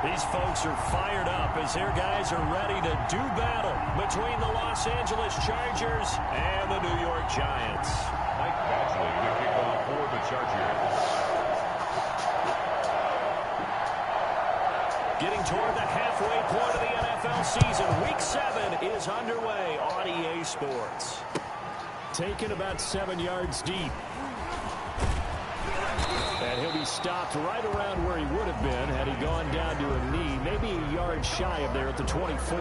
These folks are fired up as their guys are ready to do battle between the Los Angeles Chargers and the New York Giants. Mike Badgley to kick off for the Chargers. Getting toward the halfway point of the NFL season, Week 7 is underway on EA Sports. Taken about 7 yards deep. And he'll be stopped right around where he would have been had he gone down to a knee, maybe a yard shy of there at the 24.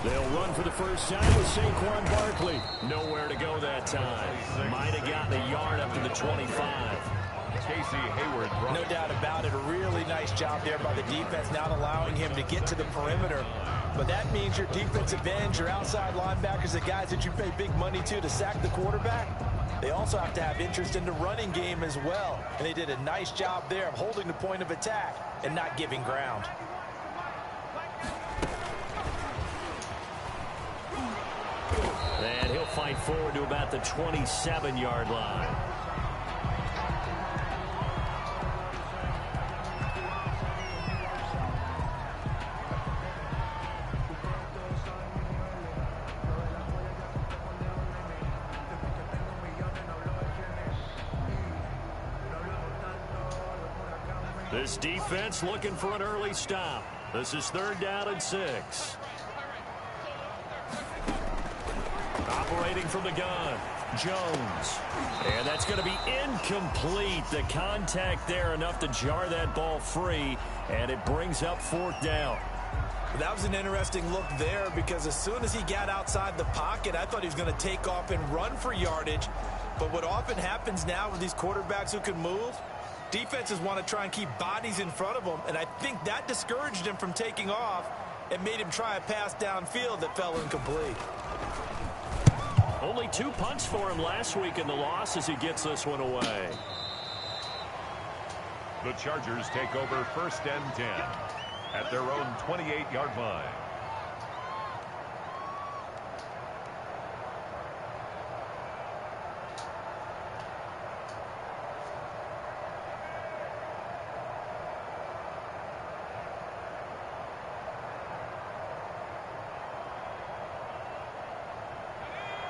They'll run for the first time with Saquon Barkley. Nowhere to go that time. Might have gotten a yard up to the 25. Casey Hayward. No doubt about it. A really nice job there by the defense, not allowing him to get to the perimeter. But that means your defensive ends, your outside linebackers, the guys that you pay big money to sack the quarterback, they also have to have interest in the running game as well. And they did a nice job there of holding the point of attack and not giving ground. And he'll fight forward to about the 27-yard line. This defense looking for an early stop. This is 3rd down and 6. Operating from the gun, Jones. And that's going to be incomplete. The contact there enough to jar that ball free, and it brings up 4th down. That was an interesting look there because as soon as he got outside the pocket, I thought he was going to take off and run for yardage. But what often happens now with these quarterbacks who can move, defenses want to try and keep bodies in front of them, and I think that discouraged him from taking off and made him try a pass downfield that fell incomplete. Only 2 punts for him last week in the loss as he gets this one away. The Chargers take over 1st and 10 at their own 28-yard line.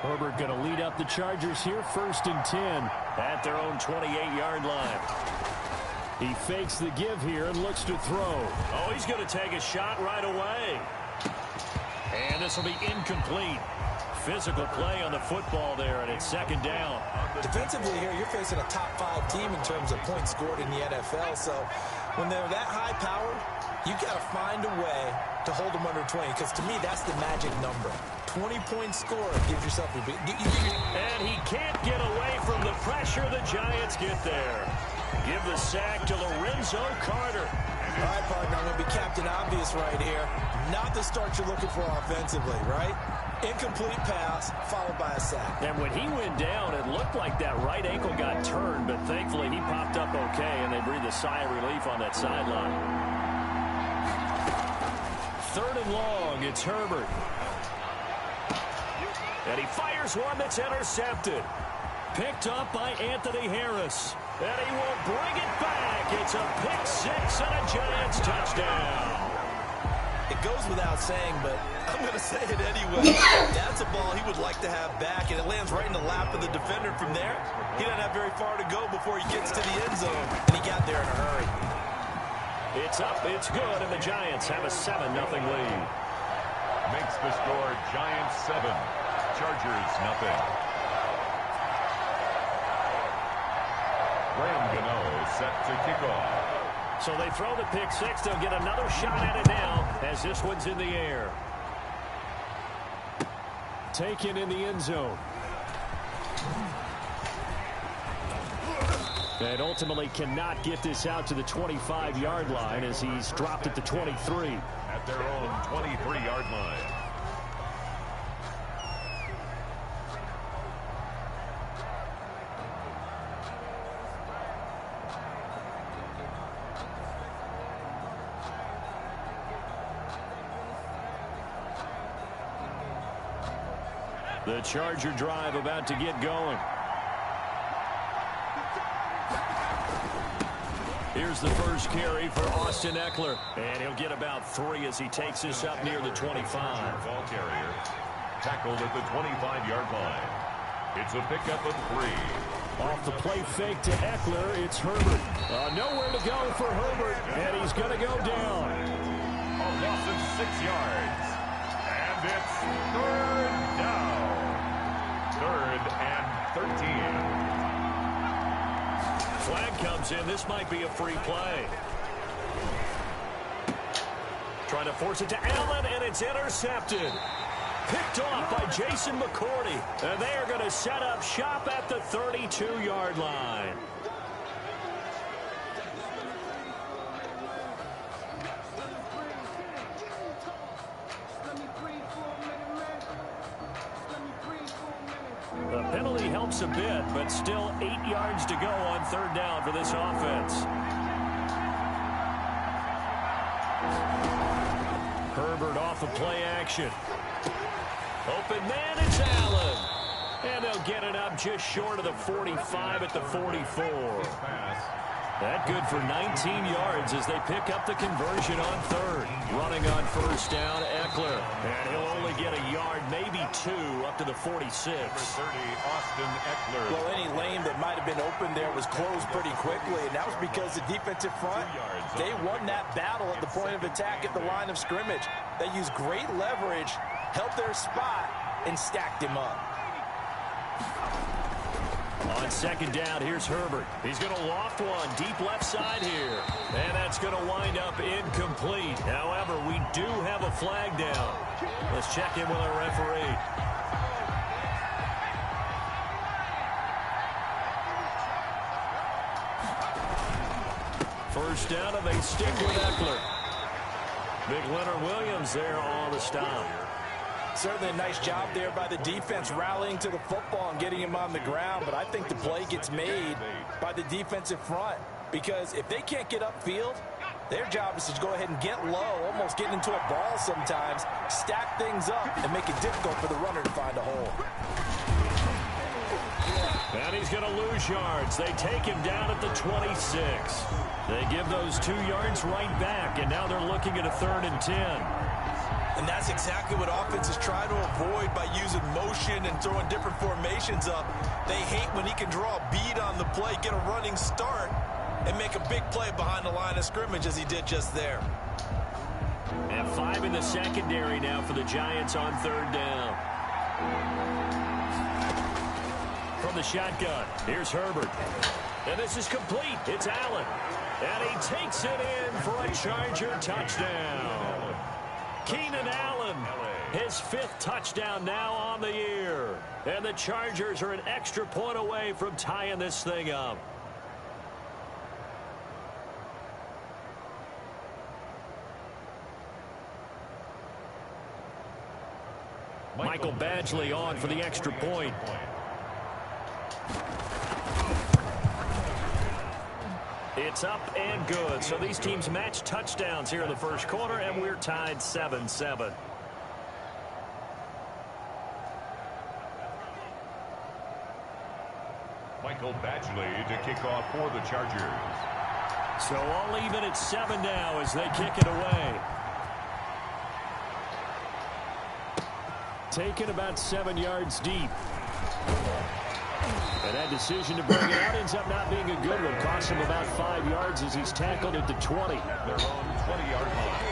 Herbert going to lead up the Chargers here, 1st and 10 at their own 28-yard line. He fakes the give here and looks to throw. Oh, he's going to take a shot right away. And this will be incomplete. Physical play on the football there, and it's 2nd down. Defensively here, you're facing a top 5 team in terms of points scored in the NFL. So when they're that high powered, you got to find a way to hold them under 20, because to me, that's the magic number. 20-point score gives yourself a big... And he can't get away from the pressure. The Giants get there. Give the sack to Lorenzo Carter. All right, partner, I'm going to be Captain Obvious right here. Not the start you're looking for offensively, right? Incomplete pass, followed by a sack. And when he went down, it looked like that right ankle got turned, but thankfully he popped up okay, and they breathed a sigh of relief on that sideline. 3rd and long, it's Herbert. And he fires one that's intercepted. Picked up by Anthony Harris. And he will bring it back. It's a pick 6 and a Giants touchdown. It goes without saying, but I'm going to say it anyway. That's a ball he would like to have back, and it lands right in the lap of the defender from there. He doesn't have very far to go before he gets to the end zone, and he got there in a hurry. It's up, it's good, and the Giants have a 7-0 lead. Makes the score Giants 7, Chargers nothing. Graham Gano set to kick off. So they throw the pick 6. They'll get another shot at it now as this one's in the air. Taken in the end zone. And ultimately cannot get this out to the 25-yard line as he's dropped at the 23. At their own 23-yard line. The Charger drive about to get going. Here's the first carry for Austin Eckler. And he'll get about 3 as he takes this up near the 25. Ball carrier tackled at the 25-yard line. It's a pickup of 3. Off the play fake to Eckler, it's Herbert. Nowhere to go for Herbert, and he's going to go down. A loss of 6 yards. And it's 3rd down. 3rd and 13. Flag comes in. This might be a free play. Trying to force it to Allen, and it's intercepted. Picked off by Jason McCourty. And they are going to set up shop at the 32-yard line. The penalty helps a bit, but still 8 yards to go on 3rd down for this offense. Herbert off of play action. Open man, it's Allen. And they'll get it up just short of the 45 at the 44. Pass That good for 19 yards as they pick up the conversion on third. Running on first down, Eckler. And he'll only get a yard, maybe two, up to the 46. Number 30, Austin Eckler. Well, any lane that might have been open there was closed pretty quickly, and that was because the defensive front, they won that battle at the point of attack at the line of scrimmage. They used great leverage, held their spot, and stacked him up. On second down, here's Herbert. He's going to loft one deep left side here. And that's going to wind up incomplete. However, we do have a flag down. Let's check in with our referee. First down, and they stick with Eckler. Big Leonard Williams there on the stop. Certainly a nice job there by the defense rallying to the football and getting him on the ground, but I think the play gets made by the defensive front because if they can't get upfield, their job is to go ahead and get low, almost get into a ball sometimes, stack things up, and make it difficult for the runner to find a hole. And he's going to lose yards. They take him down at the 26. They give those 2 yards right back, and now they're looking at a 3rd and 10. And that's exactly what offenses try to avoid by using motion and throwing different formations up. They hate when he can draw a bead on the play, get a running start, and make a big play behind the line of scrimmage as he did just there. And 5 in the secondary now for the Giants on 3rd down. From the shotgun, here's Herbert. And this is complete. It's Allen. And he takes it in for a Charger touchdown. Keenan Allen, his 5th touchdown now on the year. And the Chargers are an extra point away from tying this thing up. Michael Badgley on for the extra point. It's up and good. So these teams match touchdowns here in the first quarter, and we're tied 7-7. Michael Badgley to kick off for the Chargers. So all even at 7 now as they kick it away. Taken about 7 yards deep. And that decision to bring it out ends up not being a good one. Cost him about 5 yards as he's tackled at the 20. Their own 20-yard line.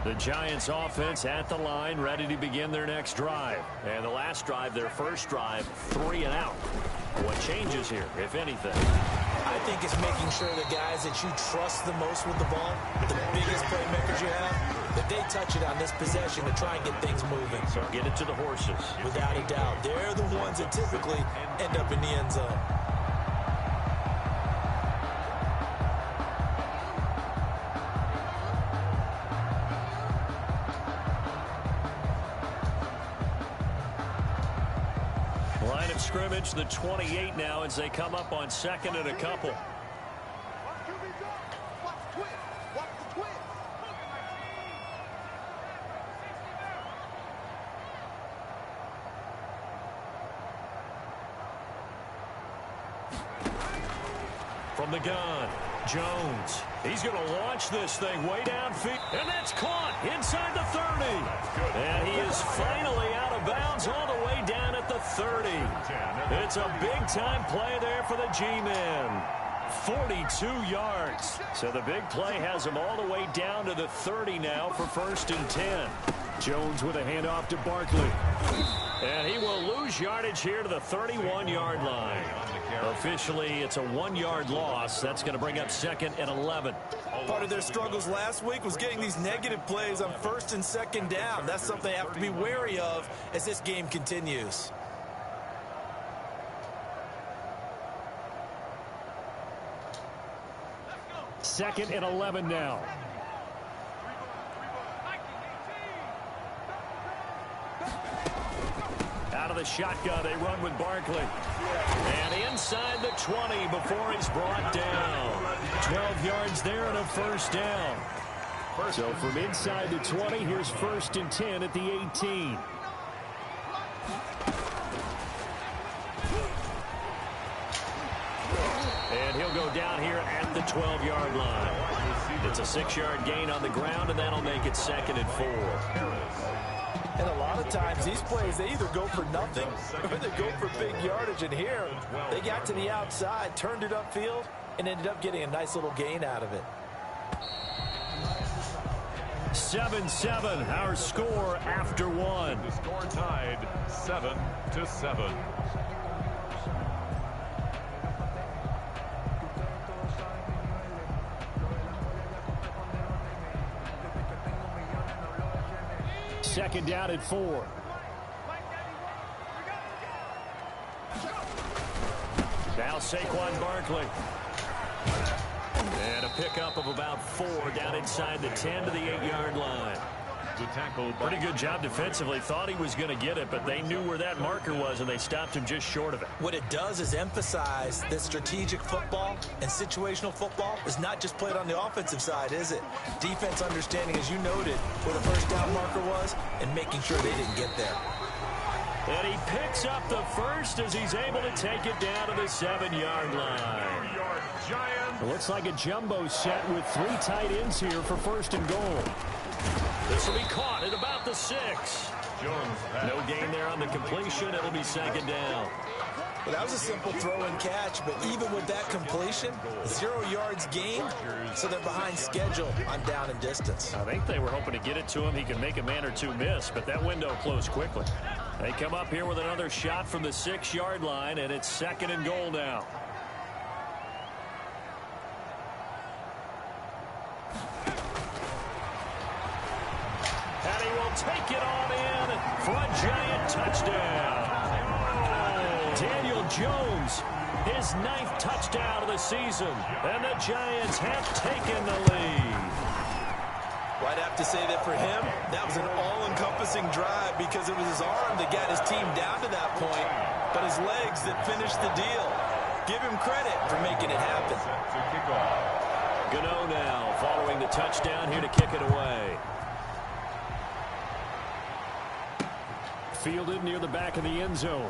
The Giants offense at the line, ready to begin their next drive. And the last drive, their first drive, 3 and out. What changes here, if anything? I think it's making sure the guys that you trust the most with the ball, the biggest playmakers you have, that they touch it on this possession to try and get things moving. So get it to the horses. Without a doubt. They're the ones that typically end up in the end zone. Line of scrimmage, the 28 now as they come up on 2nd and a couple. From the gun, Jones. He's going to launch this thing way downfield. And that's caught inside the 30. And he is finally out of bounds all the way down at the 30. It's a big-time play there for the G-men. 42 yards. So the big play has him all the way down to the 30 now for 1st and 10. Jones with a handoff to Barkley. And he will lose yardage here to the 31-yard line. Officially, it's a 1-yard loss. That's going to bring up 2nd and 11. Part of their struggles last week was getting these negative plays on 1st and 2nd down. That's something they have to be wary of as this game continues. Second and 11 now. Out of the shotgun, they run with Barkley. And inside the 20 before he's brought down. 12 yards there and a 1st down. So from inside the 20, here's 1st and 10 at the 18. And he'll go down here at the 12-yard line. It's a 6-yard gain on the ground, and that'll make it 2nd and 4. And a lot of times, these plays, they either go for nothing or they go for big yardage. And here, they got to the outside, turned it upfield, and ended up getting a nice little gain out of it. 7-7, our score after one. The score tied 7-7. Second down at 4. Now Saquon Barkley. And a pickup of about 4 down inside the 10 to the 8-yard line. The tackle. Pretty good job defensively. Thought he was going to get it, but they knew where that marker was, and they stopped him just short of it. What it does is emphasize that strategic football and situational football is not just played on the offensive side, is it? Defense understanding, as you noted, where the first down marker was and making sure they didn't get there. And he picks up the first as he's able to take it down to the 7-yard line. It looks like a jumbo set with 3 tight ends here for 1st and goal. This will be caught at about the 6. No gain there on the completion. It'll be 2nd down. Well, that was a simple throw and catch, but even with that completion, 0 yards gained, so they're behind schedule on down and distance. I think they were hoping to get it to him. He could make a man or two miss, but that window closed quickly. They come up here with another shot from the 6-yard line, and it's 2nd and goal now. And he will take it on in for a Giant touchdown. Daniel Jones, his 9th touchdown of the season, and the Giants have taken the lead. Well, I'd have to say that for him, that was an all-encompassing drive because it was his arm that got his team down to that point, but his legs that finished the deal. Give him credit for making it happen. Gano now following the touchdown here to kick it away. Fielded near the back of the end zone.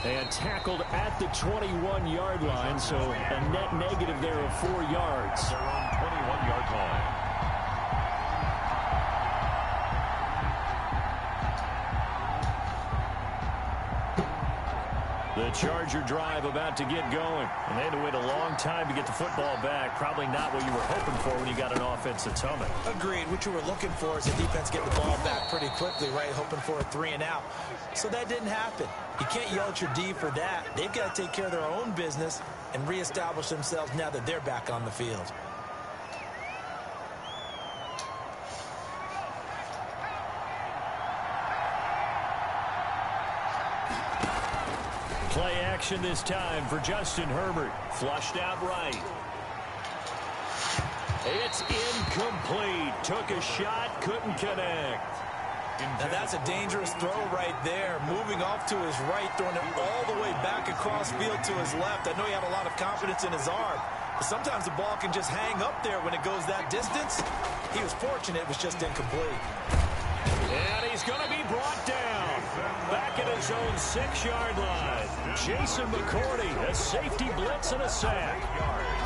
And tackled at the 21-yard line, so a net negative there of 4 yards. They're on 21-yard line. The Charger drive about to get going. And they had to wait a long time to get the football back. Probably not what you were hoping for when you got an offense that's humming. Agreed. What you were looking for is the defense get the ball back pretty quickly, right? Hoping for a 3 and out. So that didn't happen. You can't yell at your D for that. They've got to take care of their own business and reestablish themselves now that they're back on the field. Play action this time for Justin Herbert. Flushed out right. It's incomplete. Took a shot, couldn't connect. Now that's a dangerous throw right there. Moving off to his right, throwing it all the way back across field to his left. I know he had a lot of confidence in his arm, but sometimes the ball can just hang up there when it goes that distance. He was fortunate, it was just incomplete. And he's going to be brought down. Back at his own 6-yard line. Jason McCourty, a safety blitz and a sack.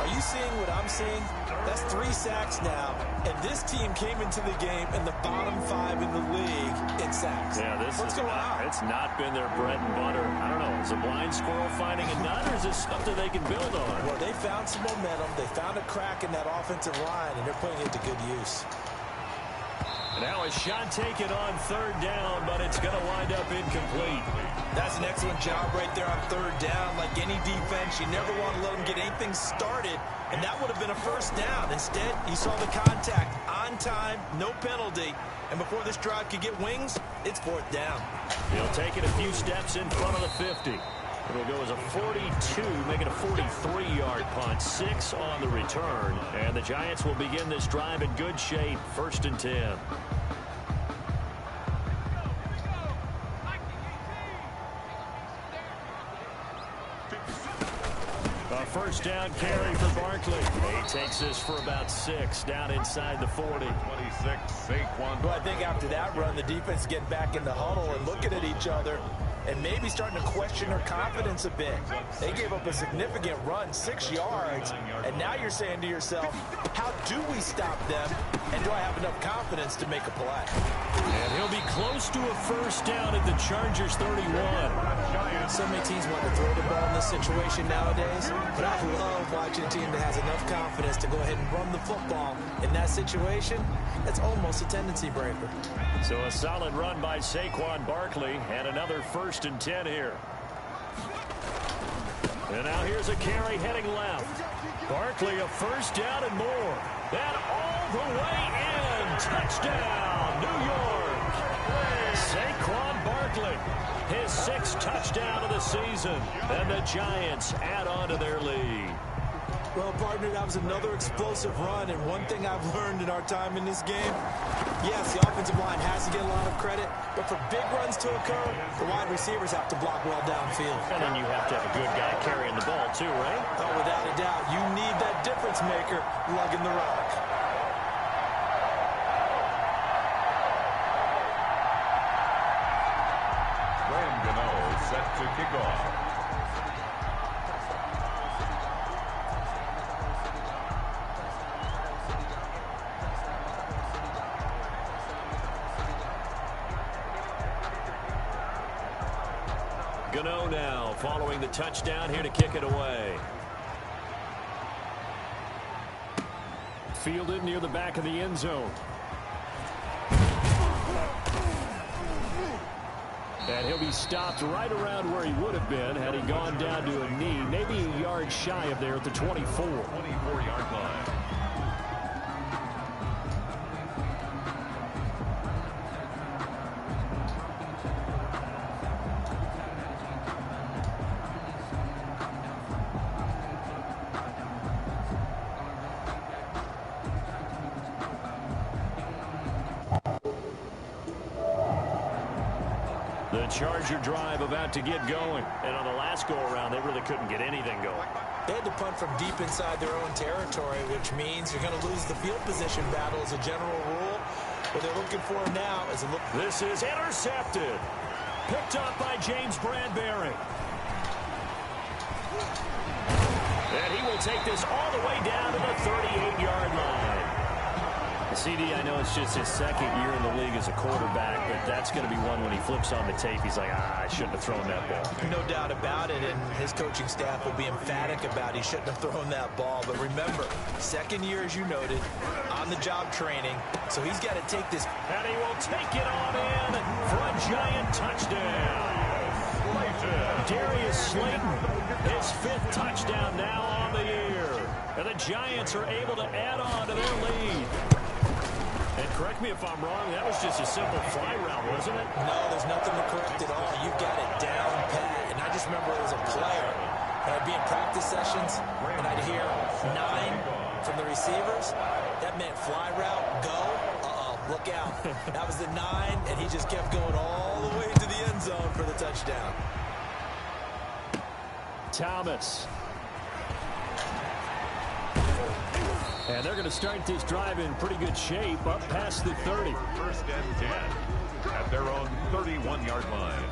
Are you seeing what I'm seeing? That's 3 sacks now, and this team came into the game in the bottom 5 in the league in sacks. Yeah, what's going on? It's not been their bread and butter. I don't know. Is a blind squirrel finding a nut, or is this something they can build on? Well, they found some momentum. They found a crack in that offensive line, and they're putting it to good use. Now a shot taken on 3rd down, but it's going to wind up incomplete. That's an excellent job right there on 3rd down. Like any defense, you never want to let them get anything started, and that would have been a 1st down. Instead, he saw the contact on time, no penalty, and before this drive could get wings, it's 4th down. He'll take it a few steps in front of the 50. It'll go as a 42, making a 43-yard punt, 6 on the return. And the Giants will begin this drive in good shape, 1st and 10. A first down carry for Barkley. He takes this for about 6 down inside the 40. 26, Saquon. Well, I think after that run, the defense getting back in the huddle and looking at each other and maybe starting to question their confidence a bit. They gave up a significant run, 6 yards, and now you're saying to yourself, how do we stop them, and do I have enough confidence to make a play? And he'll be close to a first down at the Chargers 31. So many teams want to throw the ball in this situation nowadays, but I love watching a team that has enough confidence to go ahead and run the football. In that situation, that's almost a tendency breaker. So a solid run by Saquon Barkley, and another 1st and 10 here. And now here's a carry heading left. Barkley a first down and more. And all the way in. Touchdown, New York. Saquon Barkley, his 6th touchdown of the season. And the Giants add on to their lead. Well, partner, that was another explosive run, and one thing I've learned in our time in this game, yes, the offensive line has to get a lot of credit, but for big runs to occur, the wide receivers have to block well downfield. And then you have to have a good guy carrying the ball too, right? Oh, without a doubt, you need that difference maker lugging the rock. Graham Gano set to kick off. Gano now following the touchdown here to kick it away. Fielded near the back of the end zone. And he'll be stopped right around where he would have been had he gone down to a knee, maybe a yard shy of there at the 24. 24-yard line. The Charger drive about to get going. And on the last go-around, they really couldn't get anything going. They had to punt from deep inside their own territory, which means you're going to lose the field position battle as a general rule. What they're looking for now is a look. This is intercepted. Picked up by James Bradbury. And he will take this all the way down to the 38-yard line. CD, I know it's just his 2nd year in the league as a quarterback, but that's going to be one when he flips on the tape, he's like, I shouldn't have thrown that ball. No doubt about it, and his coaching staff will be emphatic about he shouldn't have thrown that ball. But remember, 2nd year, as you noted, on-the-job training, so he's got to take this. And he will take it on in for a giant touchdown. Darius Slayton, his 5th touchdown now on the year. And the Giants are able to add on to their lead. And correct me if I'm wrong, that was just a simple fly route, wasn't it? No, there's nothing to correct at all. You've got it down pat. And I just remember as a player, when I'd be in practice sessions, and I'd hear 9 from the receivers, that meant fly route, go, look out. That was the 9, and he just kept going all the way to the end zone for the touchdown. Thomas. And they're going to start this drive in pretty good shape, up past the 30. 1st and 10 at their own 31-yard line.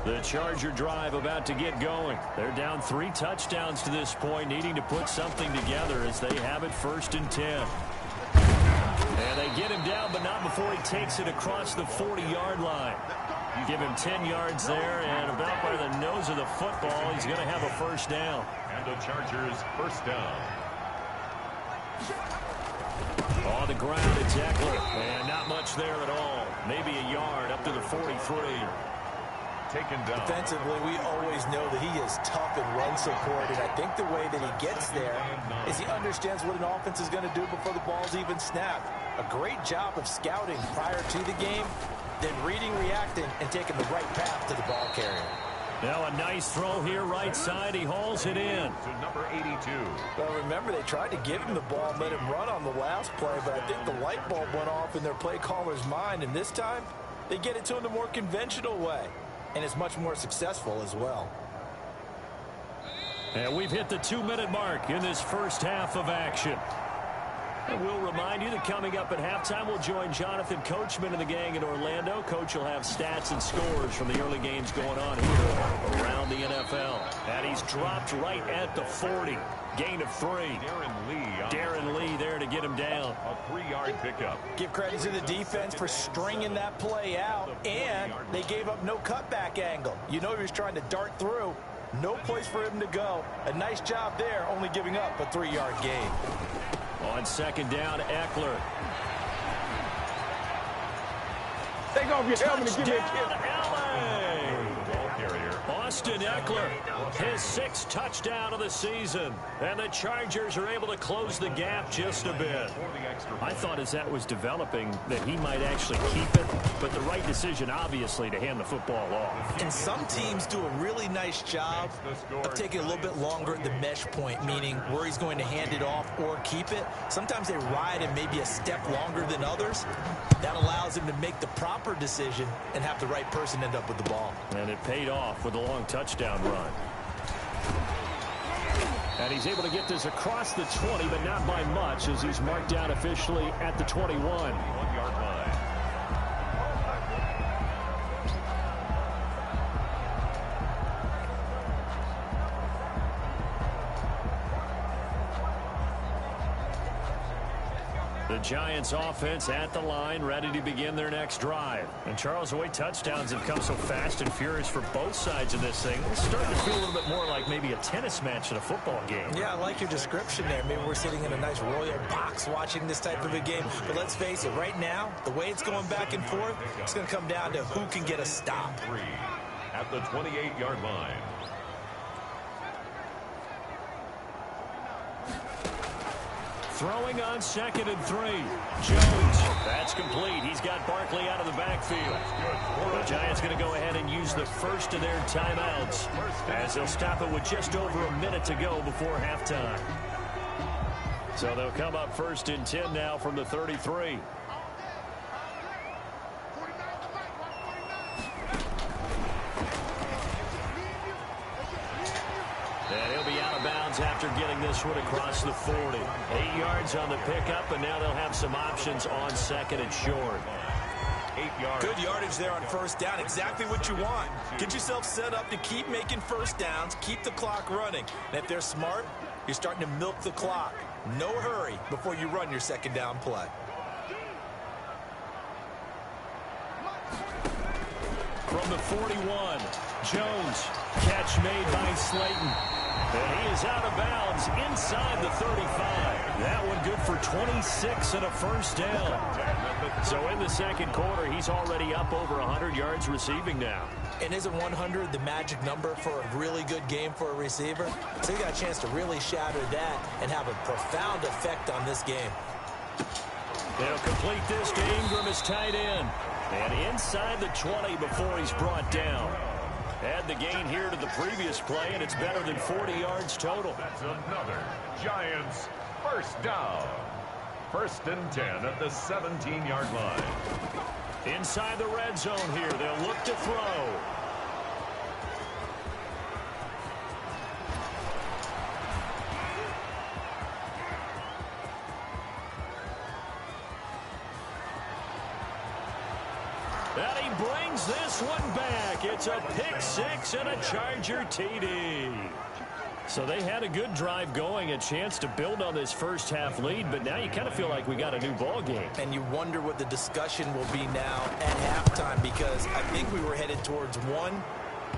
The Charger drive about to get going. They're down 3 touchdowns to this point, needing to put something together as they have it 1st and 10. And they get him down, but not before he takes it across the 40-yard line. Give him 10 yards there, and about by the nose of the football, he's going to have a first down. And the Chargers first down. On the ground to Eckler, and not much there at all. Maybe a yard up to the 43. Taken down. Defensively, we always know that he is tough in run support, and I think the way that he gets there is he understands what an offense is going to do before the ball's even snapped. A great job of scouting prior to the game, then reading, reacting, and taking the right path to the ball carrier. Now a nice throw here right side. He hauls it in. To number 82. Well, remember, they tried to give him the ball and let him run on the last play, but I think the light bulb went off in their play caller's mind, and this time they get it to him the more conventional way, and it's much more successful as well. And we've hit the 2-minute mark in this first half of action. And we'll remind you that coming up at halftime, we'll join Jonathan Coachman and the gang in Orlando. Coach will have stats and scores from the early games going on here around the NFL. And he's dropped right at the 40. Gain of 3. Darren Lee there to get him down. A 3-yard pickup. Give credit to the defense for stringing that play out, and they gave up no cutback angle. You know he was trying to dart through. No place for him to go. A nice job there, only giving up a 3-yard gain. On second down, Eckler. Take off your helmet and give me a kiss. Ball carrier. Austin Eckler, his 6th touchdown of the season. And the Chargers are able to close the gap just a bit. I thought as that was developing that he might actually keep it, but the right decision, obviously, to hand the football off. And some teams do a really nice job of taking a little bit longer at the mesh point, meaning where he's going to hand it off or keep it. Sometimes they ride him maybe a step longer than others. That allows him to make the proper decision and have the right person end up with the ball. And it paid off with a long touchdown run. And he's able to get this across the 20, but not by much, as he's marked down officially at the 21. 1-yard line. The Giants offense at the line, ready to begin their next drive. And Charles, the way touchdowns have come so fast and furious for both sides of this thing, it's starting to feel a little bit more like maybe a tennis match in a football game. Yeah, I like your description there. Maybe we're sitting in a nice royal box watching this type of a game. But let's face it, right now, the way it's going back and forth, it's going to come down to who can get a stop. 3 at the 28-yard line. Throwing on 2nd and 3. Jones. That's complete. He's got Barkley out of the backfield. The Giants going to go ahead and use the first of their timeouts, as they'll stop it with just over a minute to go before halftime. So they'll come up 1st and 10 now from the 33. And he'll be out of bounds after getting this one across the 40. 8 yards on the pickup, and now they'll have some options on 2nd and short. 8 yards. Good yardage there on 1st down. Exactly what you want. Get yourself set up to keep making 1st downs, keep the clock running. And if they're smart, you're starting to milk the clock. No hurry before you run your 2nd down play. From the 41, Jones. Catch made by Slayton. And he is out of bounds inside the 35. That one good for 26 and a 1st down. So in the 2nd quarter, he's already up over 100 yards receiving now. And isn't 100 the magic number for a really good game for a receiver? So he got a chance to really shatter that and have a profound effect on this game. They'll complete this to Ingram as tight end. And inside the 20 before he's brought down. Add the gain here to the previous play, and it's better than 40 yards total. That's another Giants 1st down. 1st and 10 at the 17-yard line. Inside the red zone here, they'll look to throw. And he brings this one back. It's a pick 6 and a Charger TD. So they had a good drive going, a chance to build on this first half lead, but now you kind of feel like we got a new ball game. And you wonder what the discussion will be now at halftime, because I think we were headed towards one.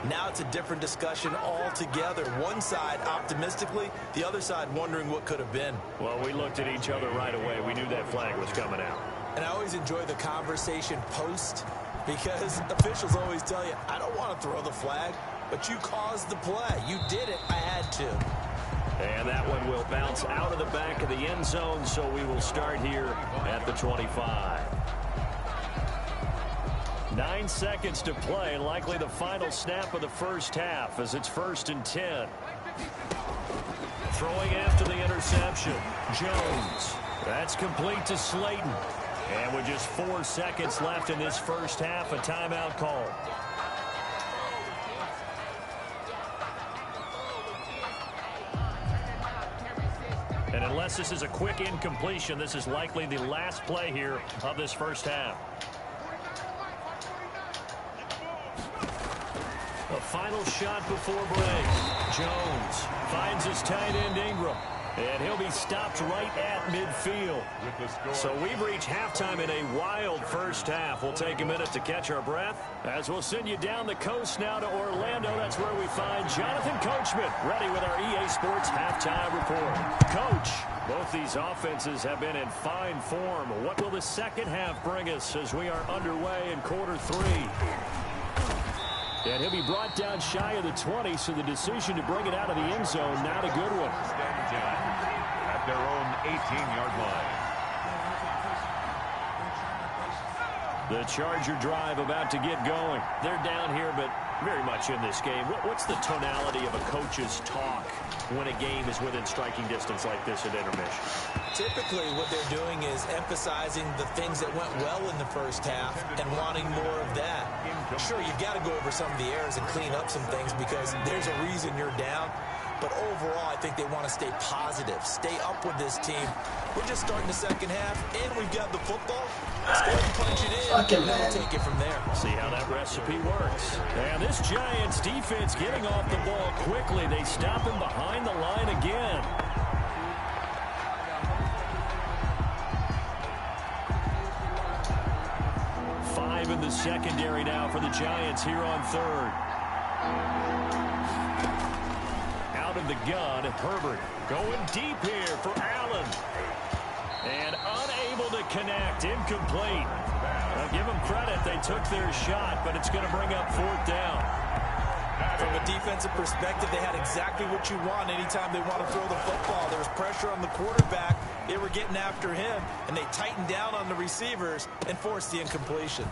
Now it's a different discussion altogether. One side optimistically, the other side wondering what could have been. Well, we looked at each other right away. We knew that flag was coming out. And I always enjoy the conversation post, because officials always tell you, I don't want to throw the flag, but you caused the play. You did it. I had to. And that one will bounce out of the back of the end zone, so we will start here at the 25. 9 seconds to play, likely the final snap of the first half as it's 1st and 10. Throwing after the interception, Jones. That's complete to Slayton. And with just 4 seconds left in this first half, a timeout call. And unless this is a quick incompletion, this is likely the last play here of this first half. A final shot before break. Jones finds his tight end Ingram. And he'll be stopped right at midfield. So we've reached halftime in a wild first half. We'll take a minute to catch our breath as we'll send you down the coast now to Orlando. That's where we find Jonathan Coachman ready with our EA Sports halftime report. Coach, both these offenses have been in fine form. What will the second half bring us as we are underway in quarter 3? And he'll be brought down shy of the 20, so the decision to bring it out of the end zone, not a good one. At their own 18-yard line. The Charger drive about to get going. They're down here, but very much in this game. What's the tonality of a coach's talk when a game is within striking distance like this at intermission? Typically, what they're doing is emphasizing the things that went well in the first half and wanting more of that. Sure, you've got to go over some of the errors and clean up some things because there's a reason you're down. But overall, I think they want to stay positive, stay up with this team. We're just starting the second half, and we've got the football. Let's go ahead and punch it in, and then we'll take it from there. See how that recipe works. And this Giants defense getting off the ball quickly. They stop him behind the line again. Five in the secondary now for the Giants here on third. Out of the gun, Herbert going deep here for Allen. And unable to connect, incomplete. Now give them credit, they took their shot, but it's going to bring up 4th down. From a defensive perspective, they had exactly what you want anytime they want to throw the football. There was pressure on the quarterback. They were getting after him, and they tightened down on the receivers and forced the incompletion.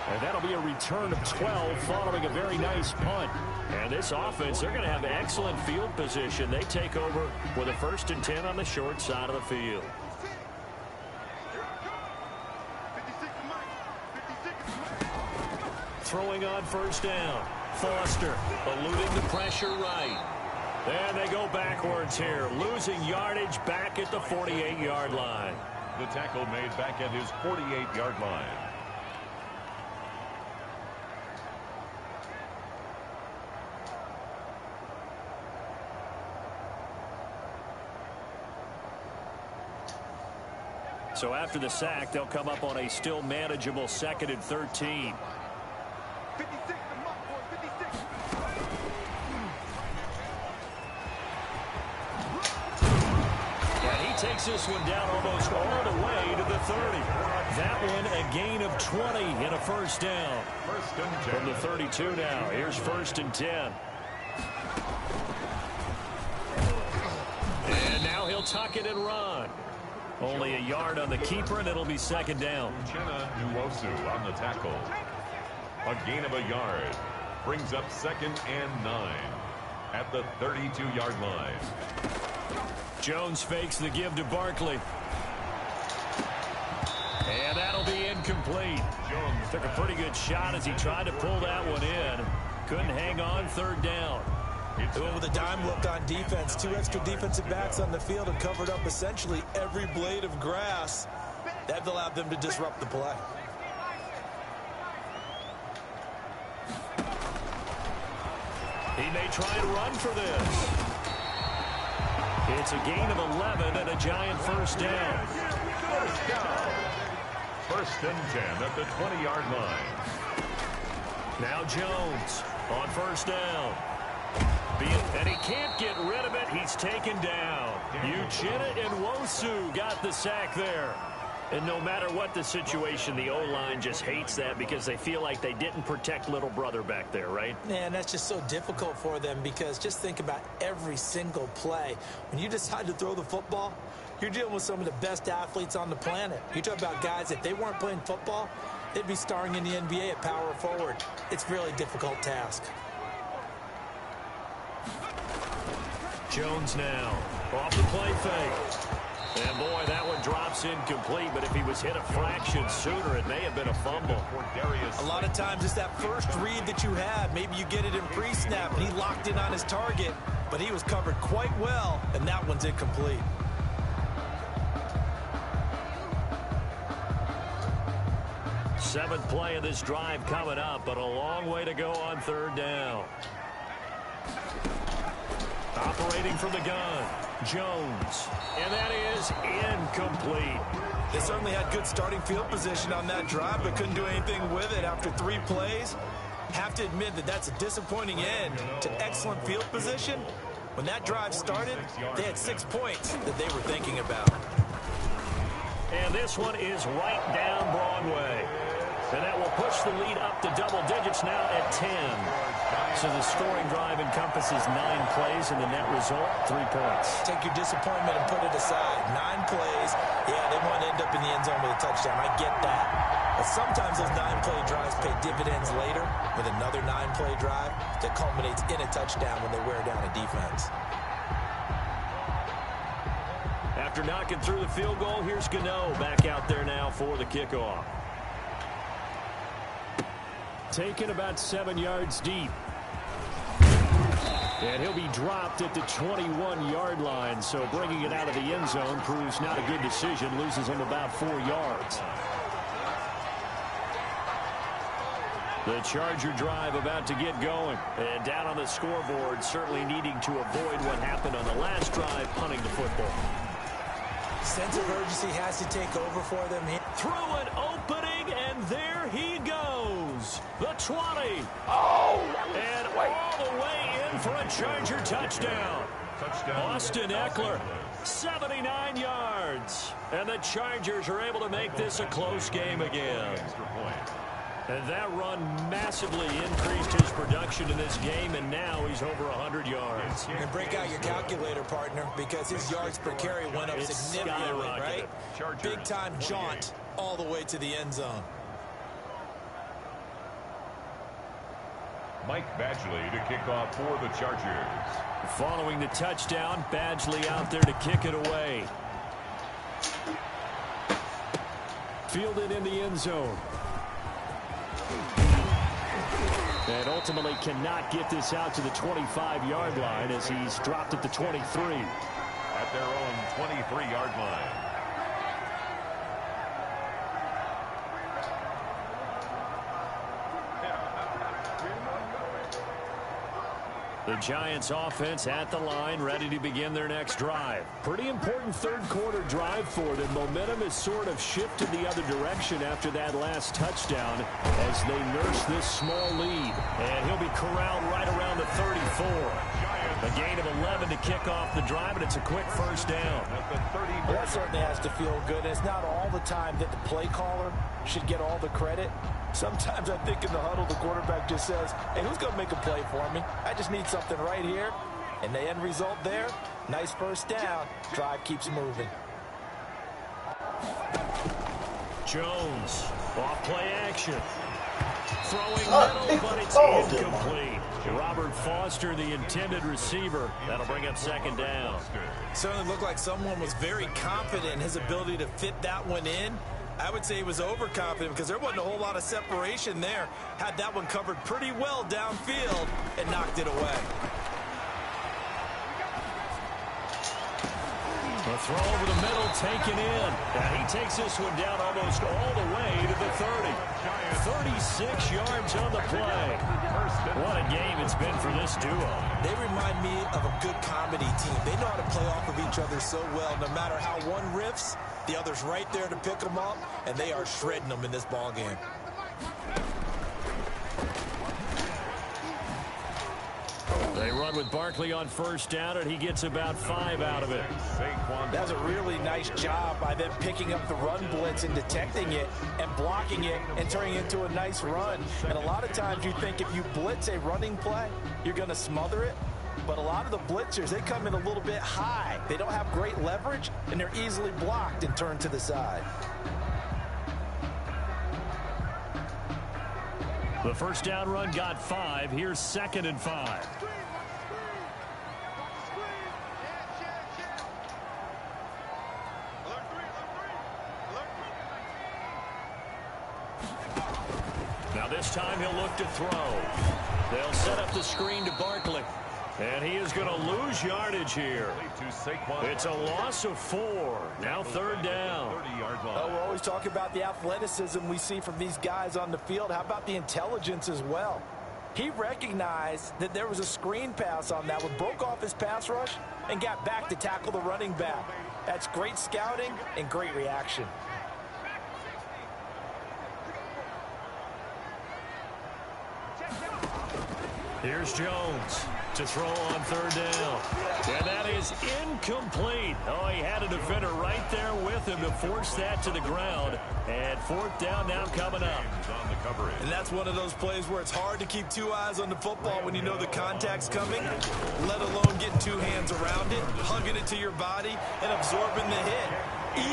And that'll be a return of 12 following a very nice punt. And this offense, they're going to have excellent field position. They take over with a 1st and 10 on the short side of the field. Throwing on 1st down. Foster eluding the pressure right. And they go backwards here, losing yardage back at the 48-yard line. The tackle made back at his 48-yard line. So after the sack, they'll come up on a still manageable 2nd and 13. And he takes this one down almost all the way to the 30. That one a gain of 20 and a 1st down. 1st and 10. From the 32 now. Here's 1st and 10. And now he'll tuck it and run. Only a yard on the keeper, and it'll be 2nd down. On the tackle. A gain of a yard. Brings up 2nd and 9 at the 32-yard line. Jones fakes the give to Barkley. And that'll be incomplete. Jones took a pretty good shot as he tried to pull that one in. Couldn't hang on, 3rd down. Doing with a dime look on defense. 2 extra defensive backs on the field and covered up essentially every blade of grass. That allowed them to disrupt the play. He may try and run for this. It's a gain of 11 and a Giant 1st down. 1st down. 1st and 10 at the 20-yard line. Now Jones on 1st down. And he can't get rid of it. He's taken down. Uchenna and Nwosu got the sack there. And no matter what the situation, the O-line just hates that because they feel like they didn't protect little brother back there, right? Man, that's just so difficult for them because just think about every single play. When you decide to throw the football, you're dealing with some of the best athletes on the planet. You talk about guys, if they weren't playing football, they'd be starring in the NBA at power forward. It's a really difficult task. Jones now off the play fake. And, boy, that one drops incomplete, but if he was hit a fraction sooner, it may have been a fumble. A lot of times it's that first read that you have. Maybe you get it in pre-snap, and he locked in on his target, but he was covered quite well, and that one's incomplete. Seventh play of this drive coming up, but a long way to go on third down. Operating from the gun, Jones. And that is incomplete. They certainly had good starting field position on that drive, but couldn't do anything with it after 3 plays. Have to admit that that's a disappointing end to excellent field position. When that drive started, they had 6 points that they were thinking about. And this one is right down Broadway. And that will push the lead up to double digits now at 10. So the scoring drive encompasses 9 plays, and the net result, 3 points. Take your disappointment and put it aside. 9 plays. Yeah, they want to end up in the end zone with a touchdown. I get that. But sometimes those 9-play drives pay dividends later with another 9-play drive that culminates in a touchdown when they wear down a defense. After knocking through the field goal, here's Gano back out there now for the kickoff. Taken about 7 yards deep. And he'll be dropped at the 21-yard line, so bringing it out of the end zone proves not a good decision, loses him about 4 yards. The Charger drive about to get going. And down on the scoreboard, certainly needing to avoid what happened on the last drive, punting the football. Sense of urgency has to take over for them here. Through an opening, and there he goes. The 20. And all the way in for a Charger touchdown. Austin Eckler, 79 yards. And the Chargers are able to make this a close game again. And that run massively increased his production in this game, and now he's over 100 yards. And break out your calculator, partner, because his yards per carry went up significantly, right? Big-time jaunt all the way to the end zone. Mike Badgley to kick off for the Chargers. Following the touchdown, Badgley out there to kick it away. Fielded in the end zone. And ultimately cannot get this out to the 25-yard line as he's dropped at the 23. At their own 23-yard line. The Giants offense at the line, ready to begin their next drive. Pretty important third-quarter drive for them. Momentum has sort of shifted the other direction after that last touchdown as they nurse this small lead. And he'll be corralled right around the 34. A gain of 11 to kick off the drive, and it's a quick first down. Well, that certainly has to feel good. It's not all the time that the play caller should get all the credit. Sometimes I think in the huddle, the quarterback just says, hey, who's going to make a play for me? I just need something right here. And the end result there, nice first down. Drive keeps moving. Jones, off play action. Throwing middle, but it's incomplete. Robert Foster, the intended receiver. That'll bring up second down. Certainly looked like someone was very confident in his ability to fit that one in. I would say he was overconfident because there wasn't a whole lot of separation there. Had that one covered pretty well downfield and knocked it away. A throw over the middle, taken in. And he takes this one down almost all the way to the 30. 36 yards on the play. What a game it's been for this duo. They remind me of a good comedy team. They know how to play off of each other so well. No matter how one riffs, the other's right there to pick them up, and they are shredding them in this ball game. They run with Barkley on first down, and he gets about 5 out of it. That's a really nice job by them picking up the run blitz and detecting it and blocking it and turning it into a nice run. And a lot of times you think if you blitz a running play, you're going to smother it. But a lot of the blitzers, they come in a little bit high. They don't have great leverage, and they're easily blocked and turned to the side. The first down run got 5. Here's 2nd and 5. Now this time he'll look to throw. They'll set up the screen to Barkley. And he is going to lose yardage here. It's a loss of 4. Now 3rd down. We're always talking about the athleticism we see from these guys on the field. How about the intelligence as well? He recognized that there was a screen pass on that one, broke off his pass rush, and got back to tackle the running back. That's great scouting and great reaction. Here's Jones to throw on 3rd down. And that is incomplete. Oh, he had a defender right there with him to force that to the ground. And 4th down now coming up. And that's one of those plays where it's hard to keep 2 eyes on the football when you know the contact's coming, let alone getting 2 hands around it, hugging it to your body, and absorbing the hit.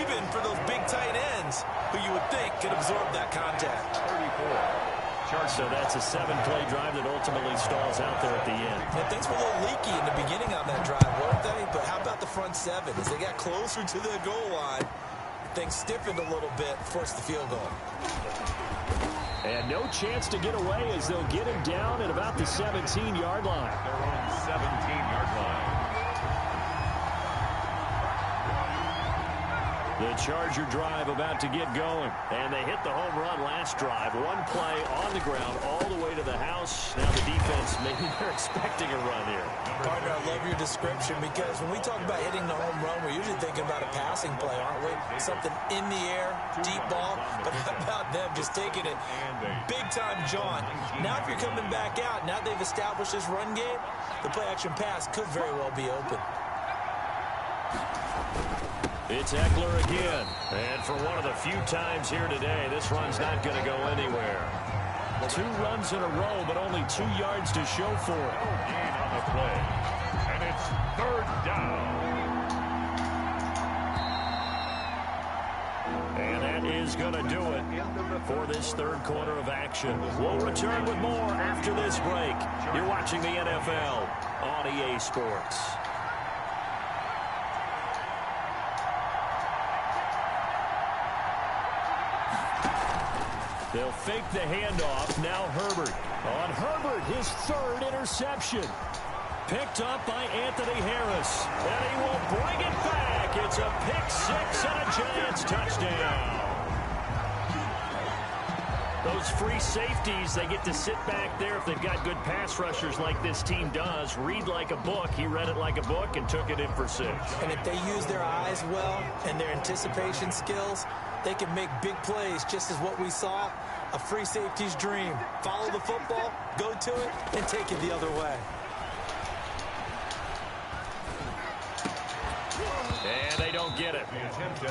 Even for those big tight ends who you would think could absorb that contact. 34. So that's a 7-play drive that ultimately stalls out there at the end. Yeah, things were a little leaky in the beginning on that drive, weren't they? But how about the front 7? As they got closer to the goal line, things stiffened a little bit, forced the field goal. And no chance to get away as they'll get him down at about the 17-yard line. Their own 17-yard line. The Charger drive about to get going. And they hit the home run last drive. 1 play on the ground all the way to the house. Now the defense, maybe they're expecting a run here. Partner, I love your description because when we talk about hitting the home run, we're usually thinking about a passing play, aren't we? Something in the air, deep ball. But how about them just taking it big-time jaunt? Now if you're coming back out, now they've established this run game, the play-action pass could very well be open. It's Eckler again. And for one of the few times here today, this run's not going to go anywhere. 2 runs in a row, but only 2 yards to show for it. No gain on the play. And it's 3rd down. And that is going to do it for this 3rd quarter of action. We'll return with more after this break. You're watching the NFL on EA Sports. They'll fake the handoff. Now Herbert. On Herbert, his 3rd interception. Picked up by Anthony Harris. And he will bring it back. It's a pick 6 and a Giants touchdown. Those free safeties, they get to sit back there if they've got good pass rushers like this team does. Read like a book. He read it like a book and took it in for 6. And if they use their eyes well and their anticipation skills, they can make big plays, just as what we saw, a free safety's dream. Follow the football, go to it, and take it the other way. And they don't get it.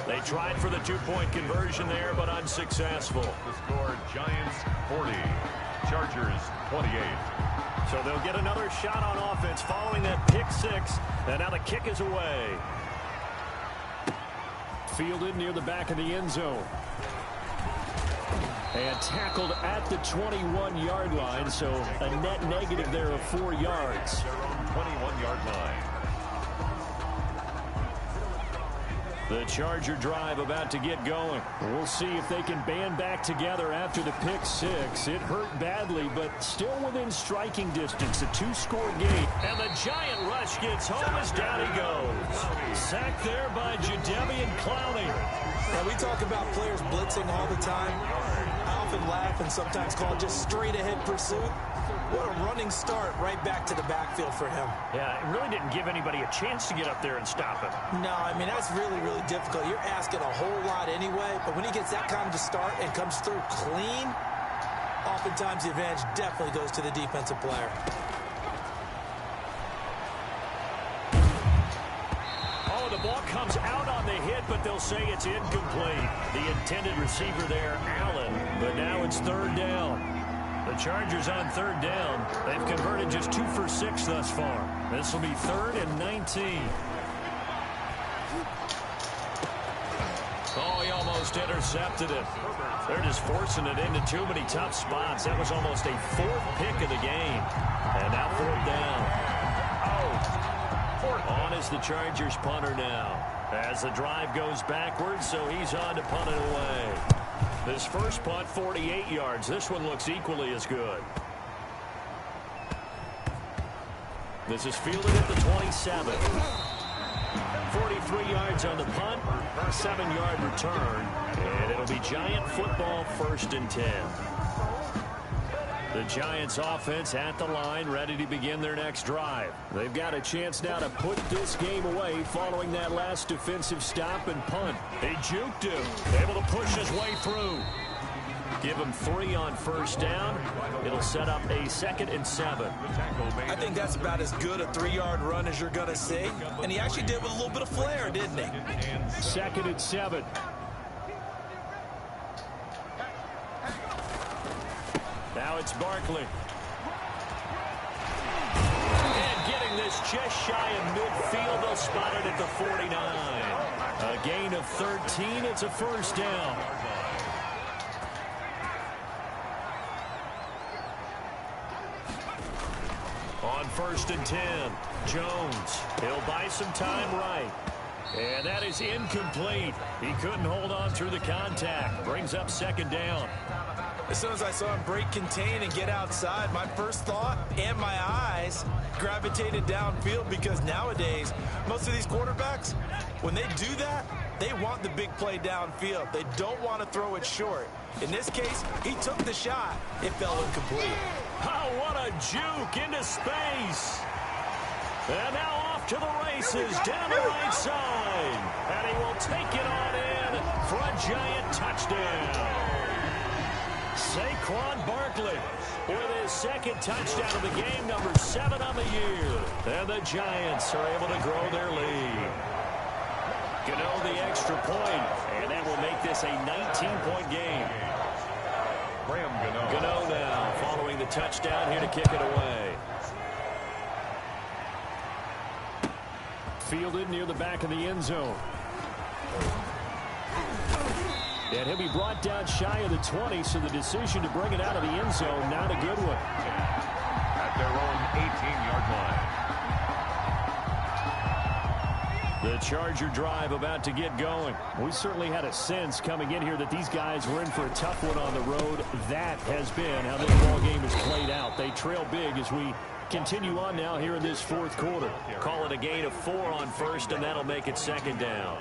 They tried for the 2-point conversion there, but unsuccessful. The score, Giants 40, Chargers 28. So they'll get another shot on offense following that pick 6, and now the kick is away. Fielded near the back of the end zone. And tackled at the 21-yard line, so a net negative there of 4 yards. Their own 21-yard line. The Charger drive about to get going. We'll see if they can band back together after the pick 6. It hurt badly, but still within striking distance. A 2-score game. And the giant rush gets home as down he goes. Sacked there by Jadeveon Clowney. Now, we talk about players blitzing all the time. I often laugh and sometimes call it just straight-ahead pursuit. What a running start right back to the backfield for him. Yeah, it really didn't give anybody a chance to get up there and stop him. No, I mean, that's really, really difficult. You're asking a whole lot anyway, but when he gets that kind of a start and comes through clean, oftentimes the advantage definitely goes to the defensive player. the ball comes out on the hit, but they'll say it's incomplete. The intended receiver there, Allen, but now it's third down. The Chargers on third down. They've converted just 2 for 6 thus far. This will be 3rd and 19. Oh, he almost intercepted it. They're just forcing it into too many tough spots. That was almost a 4th pick of the game. And now 4th down. On is the Chargers punter now. As the drive goes backwards, so he's on to punt it away. This first punt, 48 yards. This one looks equally as good. This is fielded at the 27. 43 yards on the punt, a 7-yard return, and it'll be Giant football, 1st and 10. The Giants offense at the line, ready to begin their next drive. They've got a chance now to put this game away following that last defensive stop and punt. They juked him, able to push his way through. Give him 3 on 1st down. It'll set up a 2nd and 7. I think that's about as good a 3-yard run as you're going to see. And he actually did with a little bit of flair, didn't he? 2nd and 7. Now it's Barkley. And getting this just shy of midfield. They'll spot it at the 49. A gain of 13. It's a 1st down. On 1st and 10, Jones. He'll buy some time right. And that is incomplete. He couldn't hold on through the contact. Brings up 2nd down. As soon as I saw him break contain and get outside, my first thought and my eyes gravitated downfield, because nowadays, most of these quarterbacks, when they do that, they want the big play downfield. They don't want to throw it short. In this case, he took the shot. It fell incomplete. Oh, what a juke into space. And now off to the races down the right side. And he will take it on in for a Giant touchdown. Saquon Barkley with his 2nd touchdown of the game, number 7 on the year. And the Giants are able to grow their lead. Gano the extra point, and that will make this a 19-point game. Gano now following the touchdown here to kick it away. Fielded near the back of the end zone. And he'll be brought down shy of the 20, so the decision to bring it out of the end zone, not a good one. At their own 18-yard line. The Charger drive about to get going. We certainly had a sense coming in here that these guys were in for a tough one on the road. That has been how this ball game has played out. They trail big as we continue on now here in this 4th quarter. Call it a gain of 4 on 1st, and that'll make it 2nd down.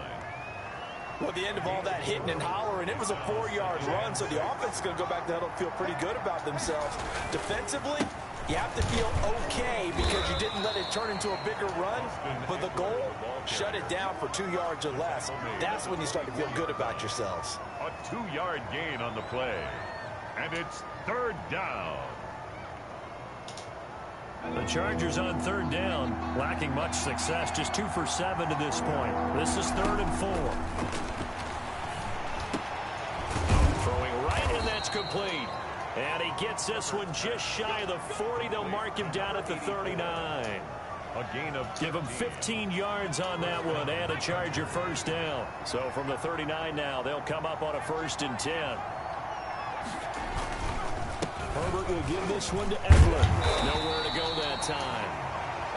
Well, at the end of all that hitting and hollering, it was a 4-yard run, so the offense is going to go back to huddle and feel pretty good about themselves. Defensively, you have to feel okay because you didn't let it turn into a bigger run, but the goal, shut it down for 2 yards or less. That's when you start to feel good about yourselves. A 2-yard gain on the play, and it's 3rd down. The Chargers on 3rd down, lacking much success, just 2 for 7 to this point. This is 3rd and 4. Throwing right, and that's complete. And he gets this one just shy of the 40. They'll mark him down at the 39. A gain of Give him 15 yards on that one, and a Charger 1st down. So from the 39 now, they'll come up on a 1st and 10. Herbert will give this one to Eckler. Nowhere to go that time.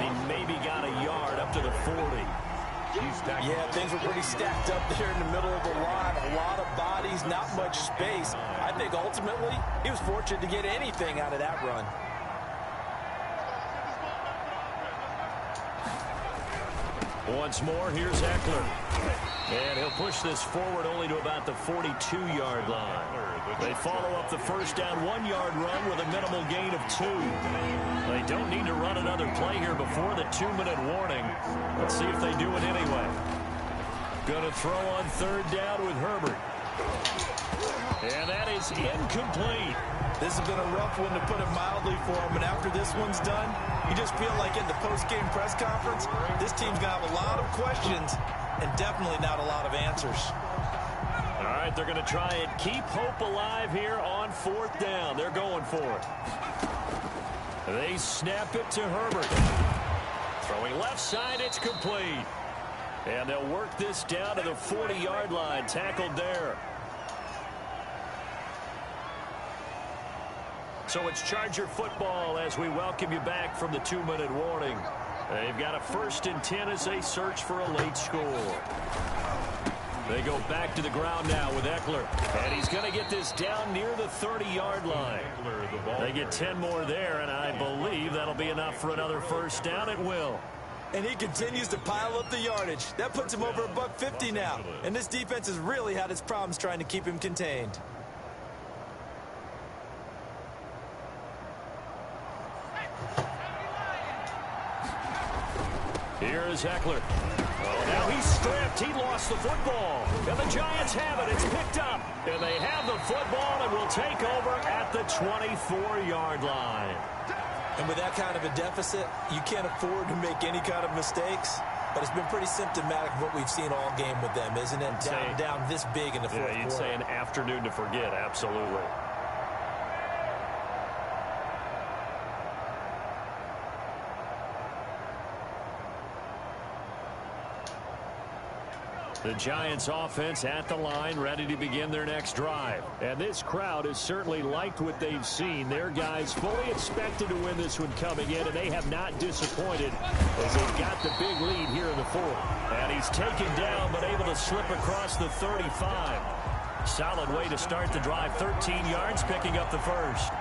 He maybe got a yard up to the 40. Yeah, things were pretty stacked up there in the middle of the line. A lot of bodies, not much space. I think ultimately he was fortunate to get anything out of that run. Once more, here's Eckler. And he'll push this forward only to about the 42-yard line. They follow up the 1st down 1-yard run with a minimal gain of 2. They don't need to run another play here before the 2-minute warning. Let's see if they do it anyway. Going to throw on 3rd down with Herbert. And that is incomplete. This has been a rough one, to put it mildly, for him. And after this one's done, you just feel like in the post-game press conference, this team's going to have a lot of questions and definitely not a lot of answers. All right, they're going to try and keep hope alive here on 4th down. They're going for it. They snap it to Herbert. Throwing left side, it's complete. And they'll work this down to the 40-yard line. Tackled there. So it's Charger football as we welcome you back from the 2-minute warning. They've got a 1st and 10 as they search for a late score. They go back to the ground now with Eckler. And he's going to get this down near the 30-yard line. They get 10 more there, and I believe that'll be enough for another 1st down. It will. And he continues to pile up the yardage. That puts him over $150 now. And this defense has really had its problems trying to keep him contained. Here is Eckler. Oh, now he's stripped. He lost the football. And the Giants have it. It's picked up. And they have the football and will take over at the 24-yard line. And with that kind of a deficit, you can't afford to make any kind of mistakes. But it's been pretty symptomatic of what we've seen all game with them, isn't it? Down this big in the fourth quarter. You'd say an afternoon to forget. Absolutely. The Giants offense at the line, ready to begin their next drive. And this crowd has certainly liked what they've seen. Their guys fully expected to win this one coming in, and they have not disappointed as they've got the big lead here in the 4th. And he's taken down, but able to slip across the 35. Solid way to start the drive. 13 yards, picking up the 1st.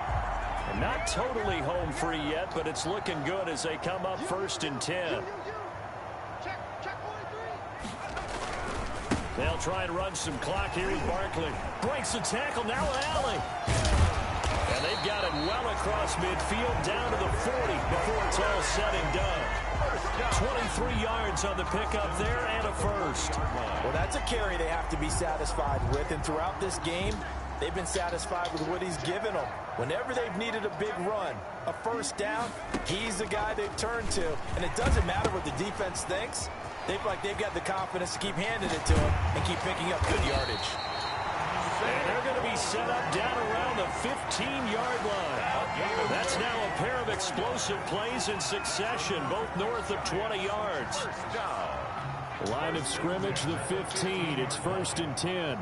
And not totally home free yet, but it's looking good as they come up 1st and 10. They'll try and run some clock here with Barkley. Breaks the tackle, now an alley. And they've got it well across midfield, down to the 40 before it's all said and done. 23 yards on the pickup there and a 1st. Well, that's a carry they have to be satisfied with. And throughout this game, they've been satisfied with what he's given them. Whenever they've needed a big run, a 1st down, he's the guy they've turned to. And it doesn't matter what the defense thinks. They feel like they've got the confidence to keep handing it to him and keep picking up good yardage. And they're going to be set up down around the 15-yard line. That's now a pair of explosive plays in succession, both north of 20 yards. Line of scrimmage, the 15. It's 1st and 10.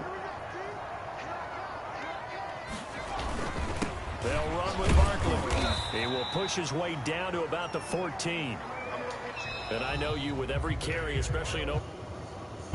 They'll run with Barkley. He will push his way down to about the 14. And I know you, with every carry, especially in open